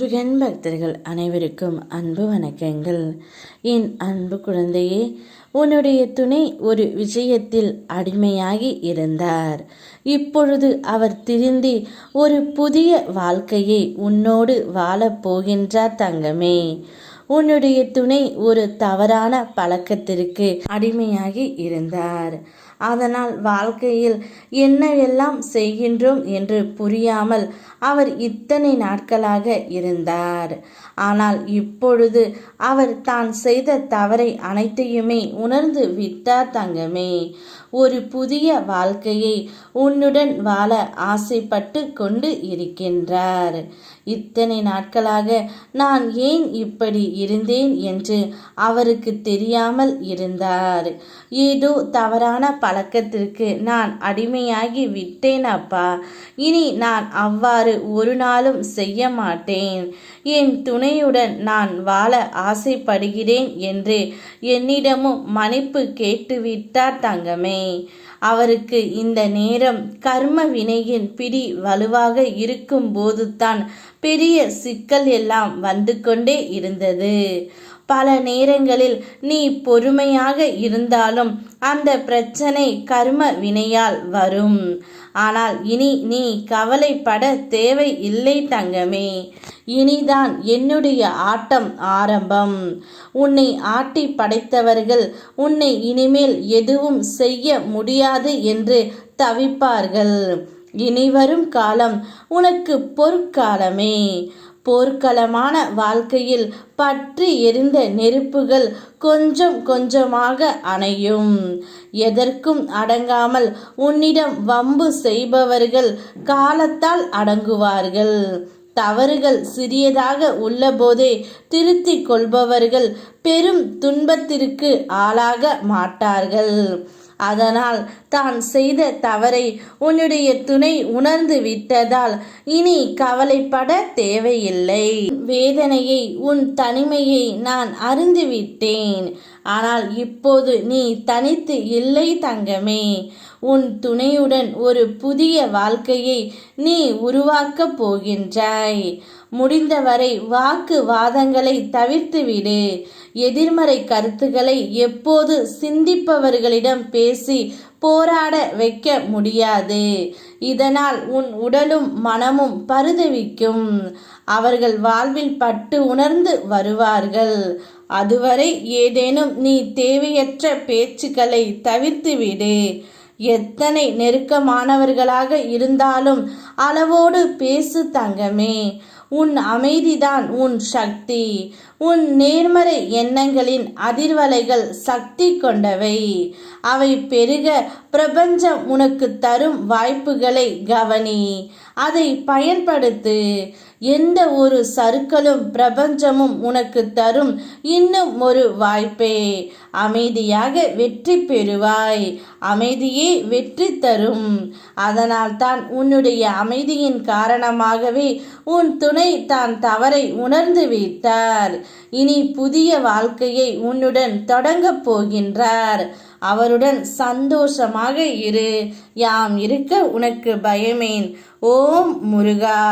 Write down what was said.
முருகன் பக்தர்கள் அனைவருக்கும் அன்பு வணக்கங்கள். என் அன்பு குழந்தையே, உன்னுடைய துணை ஒரு விஷயத்தில் அடிமையாகி இருந்தார். இப்பொழுது அவர் திருந்தி ஒரு புதிய வாழ்க்கையை உன்னோடு வாழப் போகின்றார் தங்கமே. உன்னுடைய துணை ஒரு தவறான பழக்கத்திற்கு அடிமையாகி இருந்தார். அதனால் வாழ்க்கையில் என்னவெல்லாம் செய்கின்றோம் என்று புரியாமல் அவர் இத்தனை நாட்களாக இருந்தார். ஆனால் இப்பொழுது அவர் தான் செய்த தவறை அனைத்தையுமே உணர்ந்து விட்டார் தங்கமே. ஒரு புதிய வாழ்க்கையை உன்னுடன் வாழ ஆசைப்பட்டு கொண்டு இருக்கின்றார். இத்தனை நாட்களாக நான் ஏன் இப்படி இருந்தேன் என்று அவருக்கு தெரியாமல் இருந்தார். ஏதோ தவறான பழக்கத்திற்கு நான் அடிமையாகி விட்டேன் அப்பா. இனி நான் அவ்வாறு ஒரு நாளும் செய்ய மாட்டேன். என் துணையுடன் நான் வாழ ஆசைப்படுகிறேன் என்று என்னிடமும் மன்னிப்பு கேட்டுவிட்டார் தங்கமே. அவருக்கு இந்த நேரம் கர்ம வினையின் பிடி வலுவாக இருக்கும் போதுதான் பெரிய சிக்கல் எல்லாம் வந்து கொண்டே இருந்தது. பல நேரங்களில் நீ பொறுமையாக இருந்தாலும் அந்த பிரச்சனை கர்ம வினையால் வரும். ஆனால் இனி நீ கவலைப்பட தேவை இல்லை தங்கமே. இனிதான் என்னுடைய ஆட்டம் ஆரம்பம். உன்னை ஆட்டி படைத்தவர்கள் உன்னை இனிமேல் எதுவும் செய்ய முடியாது என்று தவிப்பார்கள். இனிவரும் காலம் உனக்கு பொற்காலமே. போர்க்களமான வாழ்க்கையில் பற்றி எரிந்த நெருப்புகள் கொஞ்சம் கொஞ்சமாக அணையும். எதற்கும் அடங்காமல் உன்னிடம் வம்பு செய்பவர்கள் காலத்தால் அடங்குவார்கள். தவறுகள் சிறியதாக உள்ளபோதே திருத்திக் கொள்பவர்கள் பெரும் துன்பத்திற்கு ஆளாக மாட்டார்கள். அதனால் தான் செய்த தவறை உன்னுடைய துணை உணர்ந்து விட்டதால் இனி கவலைப்பட தேவையில்லை. வேதனையை உன் தனிமையை நான் அறிந்துவிட்டேன். ஆனால் இப்போது நீ தனித்து இல்லை தங்கமே. உன் துணையுடன் ஒரு புதிய வாழ்க்கையை நீ உருவாக்கப் போகின்றாய். முடிந்தவரை வாக்குவாதங்களை தவிர்த்துவிடு. எதிர்மறை கருத்துக்களை எப்போது சிந்திப்பவர்களிடம் பேசி போராட வைக்க முடியாது. இதனால் உன் உடலும் மனமும் பரிதவிக்கும். அவர்கள் வாழ்வில் பட்டு உணர்ந்து வருவார்கள். அதுவரை ஏதேனும் நீ தேவையற்ற பேச்சுக்களை தவிர்த்துவிடு. எத்தனை நெருக்கமானவர்களாக இருந்தாலும் அளவோடு பேசு தங்கமே. உன் அமைதிதான் உன் சக்தி. உன் நேர்மறை எண்ணங்களின் அதிர்வலைகள் சக்தி கொண்டவை. அவை பெருக பிரபஞ்சம் உனக்கு தரும் வாய்ப்புகளை கவனி. அதை பயன்படுத்து. எந்த ஒரு சறுக்கலும் பிரபஞ்சமும் உனக்கு தரும் இன்னும் ஒரு வாய்ப்பே. அமைதியாக வெற்றி பெறுவாய். அமைதியே வெற்றி தரும். அதனால் தான் உன்னுடைய அமைதியின் காரணமாகவே உன் துணை தான் தவறை உணர்ந்து விட்டார். இனி புதிய வாழ்க்கையை உன்னுடன் தொடங்கப் போகின்றார். அவருடன் சந்தோஷமாக இரு. யாம் இருக்க உனக்கு பயமேன். ஓம் முருகா.